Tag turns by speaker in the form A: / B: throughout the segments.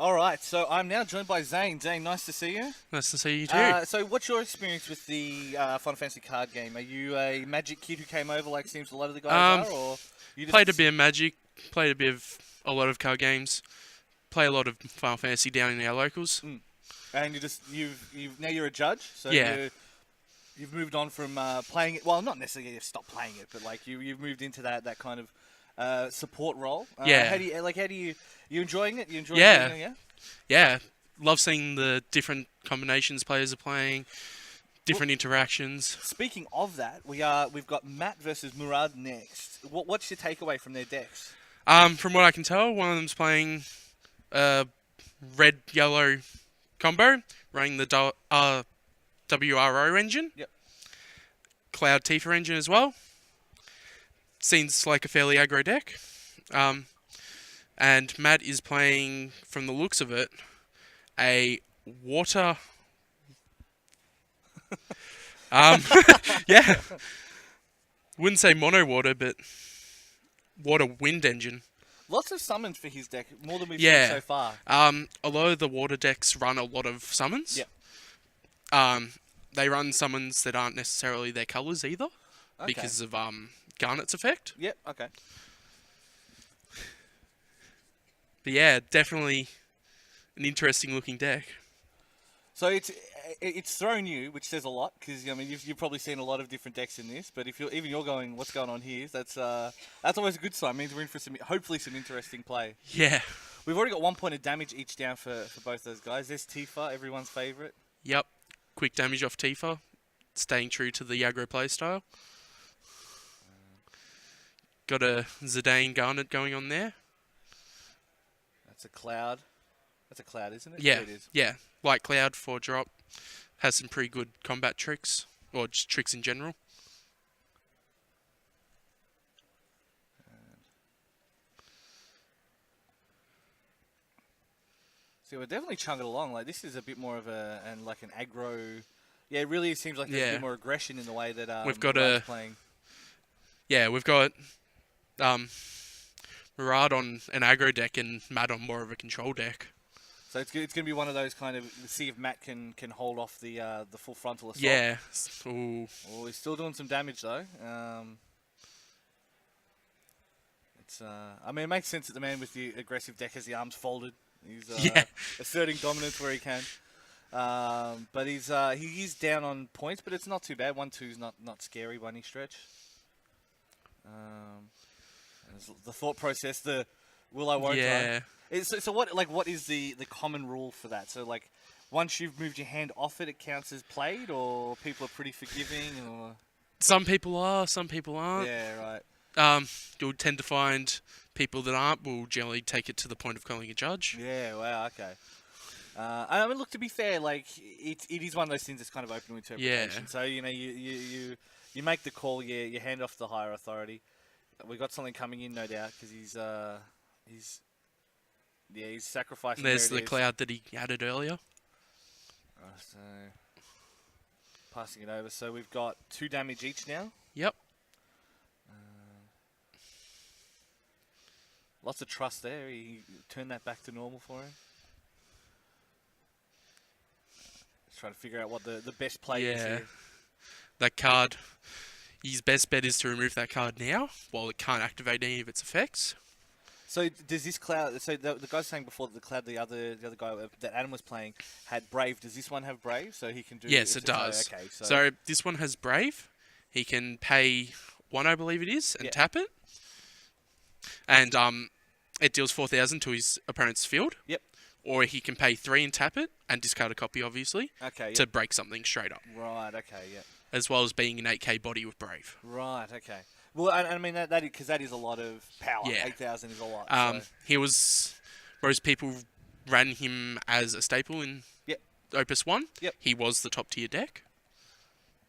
A: All right, so I'm now joined by Zane. Zane, nice to see you.
B: Nice to see you too.
A: So what's your experience with the Final Fantasy card game? Are you a Magic kid who came over like seems a lot of the guys are, or you just
B: Played a bit of Magic, played a lot of card games, play a lot of Final Fantasy down in our locals.
A: And you've now you're a judge, so
B: Yeah.
A: you've moved on from playing it. Well, not necessarily you've stopped playing it, but like you've moved into that kind of support role.
B: Yeah.
A: How do you enjoying it? You enjoying
B: Yeah.
A: doing it, yeah?
B: Yeah, love seeing the different combinations players are playing, different interactions.
A: Speaking of that, we've got Matt versus Murad next. What's your takeaway from their decks?
B: From what I can tell, one of them's playing red-yellow combo, running the WRO engine.
A: Yep.
B: Cloud Tifa engine as well. Seems like a fairly aggro deck. And Matt is playing, from the looks of it, a water... yeah. Wouldn't say mono water, but water wind engine.
A: Lots of summons for his deck, more than we've
B: Yeah.
A: seen so far.
B: A lot of the water decks run a lot of summons.
A: Yep.
B: They run summons that aren't necessarily their colours either, because of Garnet's effect.
A: Yep, okay.
B: But yeah, definitely an interesting looking deck.
A: So it's thrown you, which says a lot, because I mean you've probably seen a lot of different decks in this. But if you're going, what's going on here? That's always a good sign. It means we're in for hopefully some interesting play.
B: Yeah.
A: We've already got 1 point of damage each down for both those guys. There's Tifa, everyone's favourite.
B: Yep. Quick damage off Tifa, staying true to the aggro playstyle. Got a Zidane Garnet going on there.
A: That's a cloud. That's a cloud, isn't it?
B: Yeah,
A: it is.
B: yeah. Light Cloud, 4-drop. Has some pretty good combat tricks, or just tricks in general.
A: So we're definitely chugging along. Like this is a bit more of an aggro. Yeah, it really seems like there's a bit more aggression in the way that
B: we've got
A: playing.
B: Yeah, we've got Murad on an aggro deck and Matt on more of a control deck.
A: So it's going to be one of those kind of see if Matt can hold off the full frontal assault.
B: Yeah. Ooh.
A: Oh, he's still doing some damage though. I mean, it makes sense that the man with the aggressive deck has the arms folded. He's asserting dominance where he can. But he is down on points, but it's not too bad. 1-2 is not scary by any stretch. The thought process, the will I won't I. So what is the common rule for that? So like once you've moved your hand off it, it counts as played, or people are pretty forgiving, or
B: Some people are, some people aren't.
A: yeah, right.
B: You'll tend to find people that aren't will generally take it to the point of calling a judge.
A: Yeah, wow, okay. I mean, look, to be fair, like it is one of those things that's kind of open to interpretation.
B: Yeah.
A: So you know, you make the call, you hand off to the higher authority. We got something coming in, no doubt, because he's sacrificing.
B: There's the cloud that he added earlier.
A: So passing it over. So we've got 2 damage each now.
B: Yep.
A: Lots of trust there. He turned that back to normal for him. Let's try to figure out what the best play is here.
B: That card, his best bet is to remove that card now, while it can't activate any of its effects.
A: So does this cloud? So the guy was saying before that the cloud, the other guy that Adam was playing had Brave. Does this one have Brave? So he can do.
B: Yes, it does.
A: Okay,
B: so this one has Brave. He can pay 1, I believe it is, and tap it. And it deals 4,000 to his opponent's field.
A: Yep.
B: Or he can pay 3 and tap it, and discard a copy, obviously.
A: Okay.
B: To break something straight up.
A: Right. Okay. Yeah.
B: As well as being an 8k body with Brave.
A: Right. Okay. Well, I mean because that is a lot of power.
B: Yeah.
A: 8,000 is a lot.
B: He was. Most people ran him as a staple in Opus 1.
A: Yep.
B: He was the top tier deck.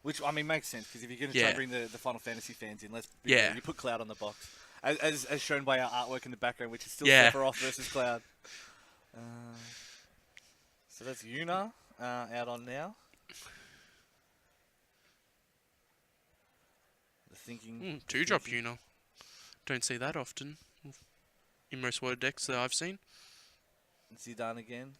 A: Which I mean makes sense because if you're going to try to bring the Final Fantasy fans in, you put Cloud on the box. As shown by our artwork in the background, which is still Sephiroth versus Cloud. So that's Yuna out on now. The thinking.
B: 2-drop Yuna. Don't see that often in most water decks that I've seen.
A: Zidane again.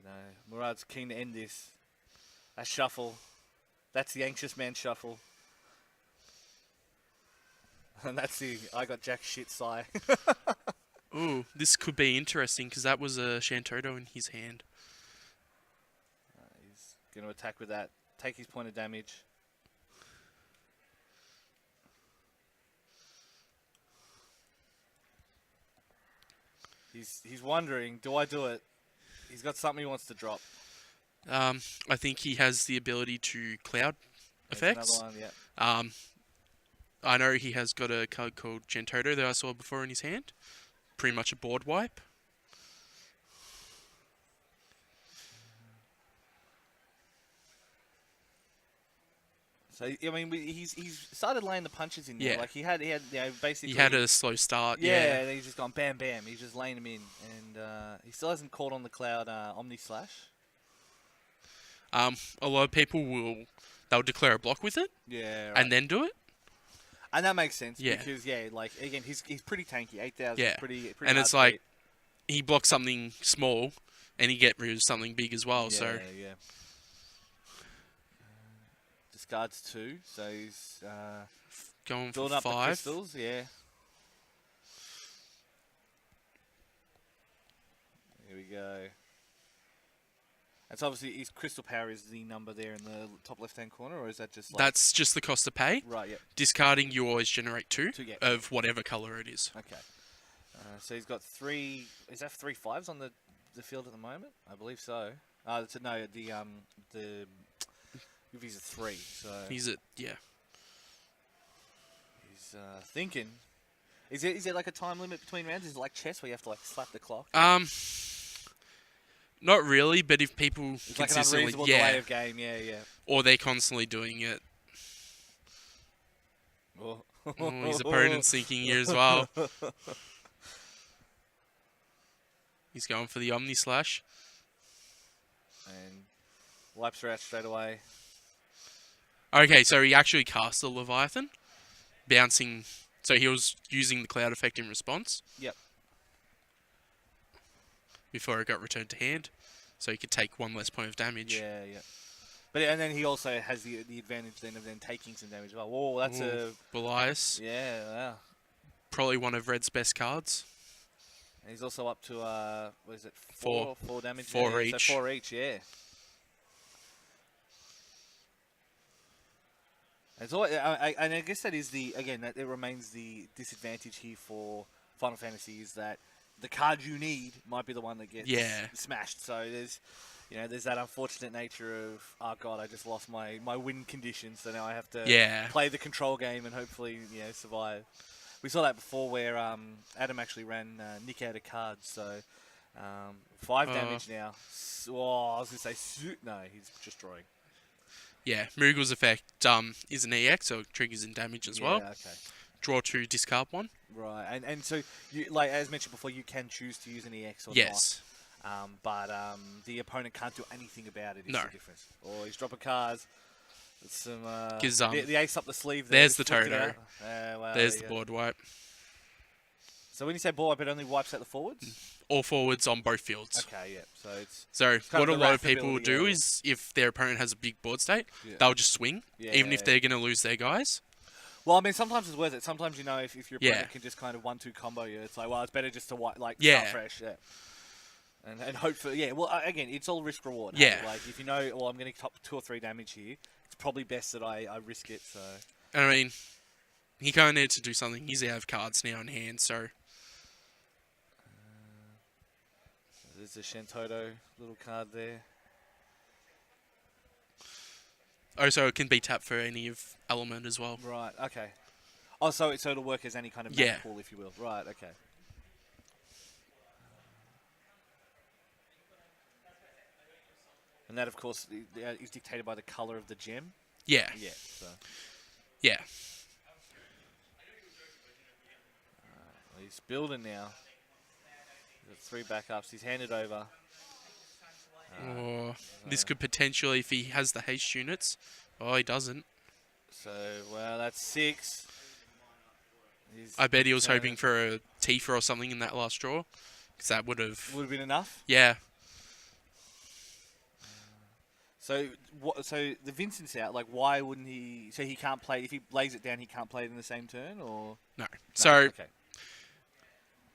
A: No, Murad's keen to end this. A shuffle. That's the anxious man shuffle. And that's the I got jack shit sigh.
B: Ooh, this could be interesting because that was a Shantoto in his hand.
A: He's going to attack with that. Take his point of damage. He's wondering, do I do it? He's got something he wants to drop.
B: I think he has the ability to cloud effects.
A: Another one, yeah.
B: I know he has got a card called Gentoto that I saw before in his hand. Pretty much a board wipe.
A: So I mean, he's started laying the punches in there.
B: Yeah.
A: Like he had basically.
B: He had a slow start.
A: Yeah, and he's just gone bam bam. He's just laying them in, and he still hasn't caught on the cloud Omni Slash.
B: A lot of people they'll declare a block with it.
A: Yeah. Right.
B: And then do it.
A: And that makes sense.
B: Yeah.
A: Because like again, he's pretty tanky. 8,000.
B: Yeah.
A: Pretty.
B: And it's like he blocks something small, and he get rid of something big as well.
A: Yeah,
B: So
A: yeah. Discards 2, so he's
B: going for
A: building up the
B: 5.
A: crystals. Yeah. Here we go. That's obviously his crystal power is the number there in the top left-hand corner, or is that just like...
B: That's just the cost to pay.
A: Right, yep.
B: Discarding, you always generate 2
A: yeah.
B: of whatever color it is.
A: Okay. So he's got 3... Is that 3 5s on the field at the moment? I believe so. No, the he's a 3. So
B: He's at, yeah.
A: he's thinking. Is there like a time limit between rounds? Is it like chess where you have to like slap the clock?
B: Not really, but if people
A: It's like an
B: consistently,
A: unreasonable delay of game. Yeah, yeah.
B: or they're constantly doing it.
A: Oh.
B: His opponent's thinking here as well. He's going for the Omni Slash.
A: And wipes her out straight away.
B: Okay, so he actually cast the Leviathan, bouncing. So he was using the cloud effect in response.
A: Yep.
B: Before it got returned to hand, so he could take 1 less point of damage.
A: Yeah, yeah. But and then he also has the advantage then of taking some damage as well. Whoa, that's a
B: Belias.
A: Yeah, wow.
B: Probably one of Red's best cards.
A: And he's also up to what is it?
B: 4
A: damage.
B: 4 each.
A: So 4 each, yeah. And so I guess that is that it remains the disadvantage here for Final Fantasy is that the card you need might be the one that gets smashed. So there's that unfortunate nature of, oh god, I just lost my win condition, so now I have to play the control game and hopefully survive. We saw that before where Adam actually ran Nick out of cards, so 5 damage now. I was going to say, no, he's just drawing.
B: Yeah, Murugel's effect is an EX, so it triggers in damage as well.
A: Okay.
B: Draw 2, discard 1.
A: Right, and so, like as mentioned before, you can choose to use an EX or
B: yes.
A: not. But the opponent can't do anything about it, is
B: no.
A: the difference. Or he's dropping cards. Some, the ace up the sleeve there.
B: There's the Toto.
A: Well,
B: there's the board wipe.
A: So when you say board wipe, it only wipes out the forwards?
B: All forwards on both fields.
A: Okay, yeah.
B: So what a lot of people will do is, if their opponent has a big board state, they'll just swing, even if they're going to lose their guys.
A: Well, I mean, sometimes it's worth it. Sometimes, if your opponent can just kind of 1-2 combo you, it's like, well, it's better just to start fresh, And hopefully, well, again, it's all risk reward.
B: Yeah.
A: Like, if you know, well, I'm going to top 2 or 3 damage here, it's probably best that I risk it, so...
B: I mean, he kind of needs to do something. He's out of cards now in hand, so...
A: There's a Shantoto little card there.
B: Oh, so it can be tapped for any of element as well.
A: Right, okay. Oh, so it'll work as any kind of mana pool, if you will. Right, okay. And that, of course, is dictated by the color of the gem.
B: Yeah.
A: Yeah. So.
B: Yeah.
A: Well, he's building now. He's got 3 backups. He's handed over.
B: This could potentially, if he has the haste units. Oh, he doesn't.
A: So, well, that's 6.
B: I bet he was hoping for a Tifa or something in that last draw, because that would have
A: been enough.
B: Yeah.
A: So So the Vincent's out. Like, why wouldn't he? So he can't play if he lays it down. He can't play it in the same turn, or
B: no. So
A: okay.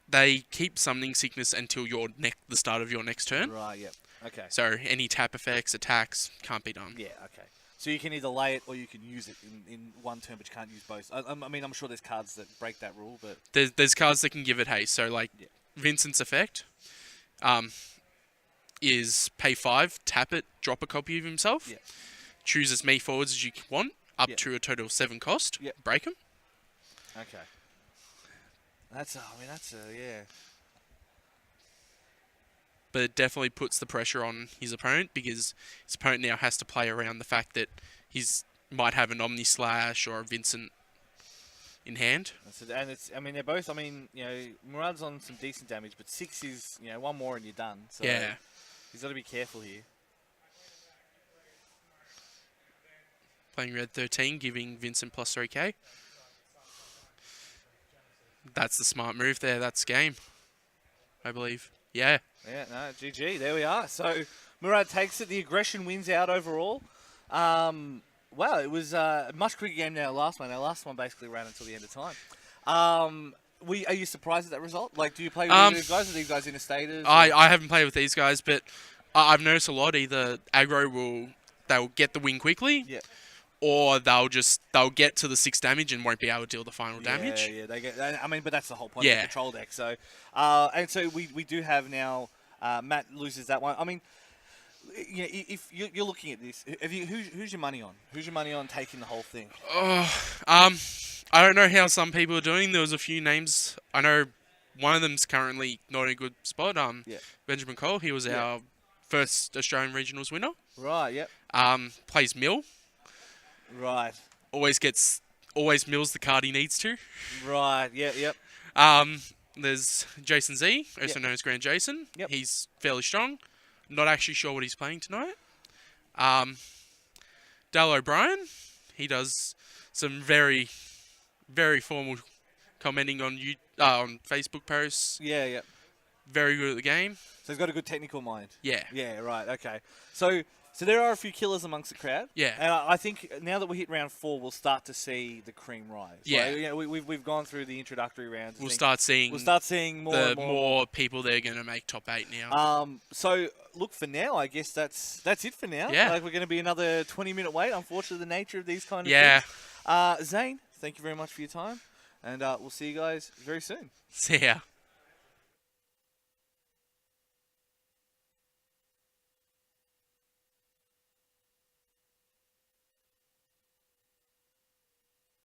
B: They keep summoning sickness until the start of your next turn.
A: Right. Yep. Okay.
B: So any tap effects, attacks can't be done.
A: Yeah. Okay. So you can either lay it or you can use it in one turn, but you can't use both. I mean, I'm sure there's cards that break that rule, but
B: There's cards that can give it haste. So like Vincent's effect, is pay 5, tap it, drop a copy of himself.
A: Yeah.
B: Choose as many forwards as you want, up to a total of 7 cost.
A: Yeah.
B: Break them.
A: Okay. That's yeah.
B: But it definitely puts the pressure on his opponent, because his opponent now has to play around the fact that he's might have an Omni Slash or a Vincent in hand.
A: And they're both. Murad's on some decent damage, but 6 is one more and you're done. So
B: yeah.
A: He's got to be careful here.
B: Playing red 13, giving Vincent plus 3k. That's the smart move there. That's game, I believe. Yeah.
A: Yeah, no, GG. There we are. So Murad takes it. The aggression wins out overall. Wow, it was a much quicker game than our last one. Our last one basically ran until the end of time. Are you surprised at that result? Like, do you play with these guys? Are these guys in a status?
B: I haven't played with these guys, but I've noticed a lot. Either aggro they'll get the win quickly, or they'll get to the 6 damage and won't be able to deal the final damage.
A: Yeah, they get. But that's the whole point of the control deck. So, and so we do have now. Matt loses that one. I mean, if you're looking at this, who's your money on? Who's your money on taking the whole thing?
B: I don't know how some people are doing. There was a few names. I know one of them's currently not in a good spot. Benjamin Cole. He was our first Australian Regionals winner.
A: Right. Yep.
B: Plays Mill.
A: Right.
B: Always mills the card he needs to.
A: Right. Yeah. Yep.
B: There's Jason Z, also known as Grand Jason.
A: Yep.
B: He's fairly strong. Not actually sure what he's playing tonight. Dale O'Brien. He does some very, very formal commenting on Facebook posts.
A: Yeah. Yep.
B: Very good at the game.
A: So he's got a good technical mind.
B: Yeah.
A: Yeah. Right. Okay. So there are a few killers amongst the crowd.
B: Yeah.
A: And I think now that we hit round 4, we'll start to see the cream rise.
B: Yeah.
A: Like, we've gone through the introductory rounds.
B: We'll start seeing more people that are going to make top 8 now.
A: So look, for now, I guess that's it for now.
B: Yeah.
A: Like, we're going to be another 20-minute wait. Unfortunately, the nature of these kind of things. Zane, thank you very much for your time, and we'll see you guys very soon.
B: See ya.